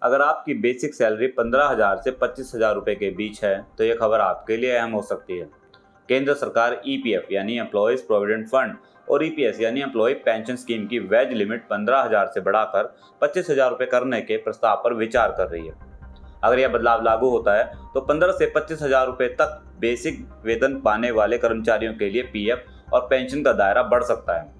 अगर आपकी basic salary 15,000 से 25,000 रुपये के बीच है तो ये खबर आपके लिए अहम हो सकती है। केंद्र सरकार ईपीएफ यानी एम्प्लॉयज़ प्रोविडेंट फंड और ईपीएस यानी एम्प्लॉय पेंशन स्कीम की वेज लिमिट 15,000 से बढ़ाकर 25,000 रुपये करने के प्रस्ताव पर विचार कर रही है। अगर यह बदलाव लागू होता है तो 15 से 25,000 रुपये तक बेसिक वेतन पाने वाले कर्मचारियों के लिए पीएफ और पेंशन का दायरा बढ़ सकता है।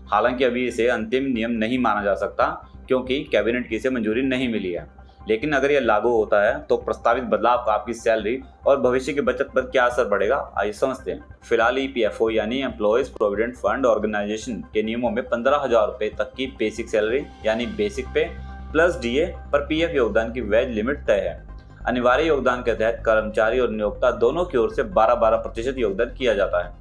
हालांकि अभी इसे अंतिम नियम नहीं माना जा सकता क्योंकि कैबिनेट की इसे मंजूरी नहीं मिली है। लेकिन अगर यह लागू होता है तो प्रस्तावित बदलाव का आपकी सैलरी और भविष्य की बचत पर क्या असर पड़ेगा, आइए समझते हैं। फिलहाल ईपीएफओ यानी एम्प्लॉयज़ प्रोविडेंट फंड ऑर्गेनाइजेशन के नियमों में 15,000 रुपये तक की बेसिक सैलरी यानी बेसिक पे प्लस डीए पर पीएफ योगदान की वेज लिमिट तय है। अनिवार्य योगदान के तहत कर्मचारी और नियोक्ता दोनों की ओर से 12-12% योगदान किया जाता है।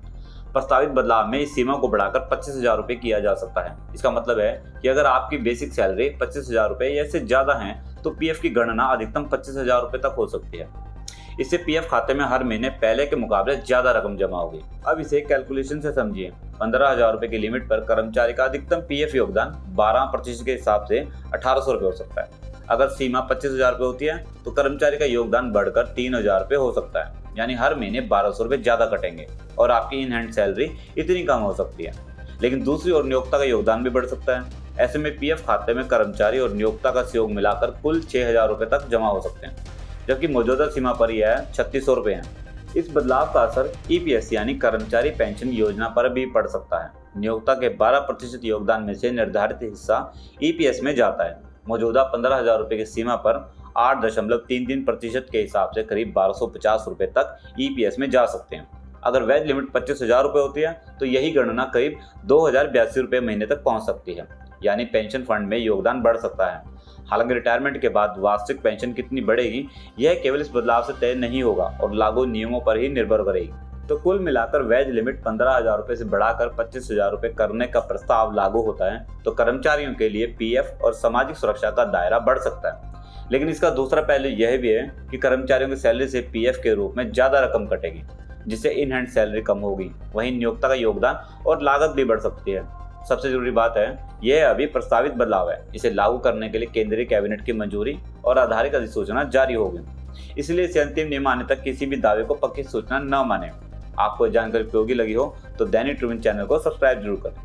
प्रस्तावित बदलाव में इस सीमा को बढ़ाकर 25,000 रुपये किया जा सकता है। इसका मतलब है कि अगर आपकी बेसिक सैलरी 25,000 रुपये या इससे ज़्यादा है तो पीएफ की गणना अधिकतम 25,000 रुपये तक हो सकती है। इससे पीएफ खाते में हर महीने पहले के मुकाबले ज़्यादा रकम जमा होगी। अब इसे कैलकुलेशन से समझिए। 15,000 रुपये की लिमिट पर कर्मचारी का अधिकतम पीएफ योगदान 12% के हिसाब से 1,800 रुपये हो सकता है। अगर सीमा 25,000 रुपये होती है तो कर्मचारी का योगदान बढ़कर 3,000 रुपये हो सकता है, यानी हर महीने 1,200 रुपये ज़्यादा कटेंगे और आपकी इन हैंड सैलरी इतनी कम हो सकती है। लेकिन दूसरी ओर नियोक्ता का योगदान भी बढ़ सकता है। ऐसे में पीएफ खाते में कर्मचारी और नियोक्ता का सहयोग मिलाकर कुल 6,000 रुपये तक जमा हो सकते हैं, जबकि मौजूदा सीमा पर यह 3,600 रुपये है। इस बदलाव का असर ईपीएस यानी कर्मचारी पेंशन योजना पर भी पड़ सकता है। नियोक्ता के 12% योगदान में से निर्धारित हिस्सा ईपीएस में जाता है। मौजूदा 15,000 रुपये की सीमा पर 8.33% के हिसाब से करीब 1,250 रुपये तक ईपीएस में जा सकते हैं। अगर वेज लिमिट 25,000 रुपये होती है तो यही गणना करीब 2,082 रुपये महीने तक पहुंच सकती है, यानी पेंशन फंड में योगदान बढ़ सकता है। हालांकि रिटायरमेंट के बाद वार्षिक पेंशन कितनी बढ़ेगी यह केवल इस बदलाव से तय नहीं होगा और लागू नियमों पर ही निर्भर करेगी। तो कुल मिलाकर वेज लिमिट 15,000 रुपये से बढ़ाकर 25,000 रुपये करने का प्रस्ताव लागू होता है तो कर्मचारियों के लिए पीएफ और सामाजिक सुरक्षा का दायरा बढ़ सकता है। लेकिन इसका दूसरा पहलू यह भी है कि कर्मचारियों की सैलरी से पीएफ के रूप में ज़्यादा रकम कटेगी, जिससे इन हैंड सैलरी कम होगी। वहीं नियोक्ता का योगदान और लागत भी बढ़ सकती है। सबसे जरूरी बात है यह अभी प्रस्तावित बदलाव है। इसे लागू करने के लिए केंद्रीय कैबिनेट की मंजूरी और आधारित अधिसूचना जारी होगी, इसलिए इसे अंतिम नियम आने तक किसी भी दावे को पक्की सूचना न माने। आपको जानकारी उपयोगी लगी हो तो दैनिक ट्रिब्यून चैनल को सब्सक्राइब जरूर करें।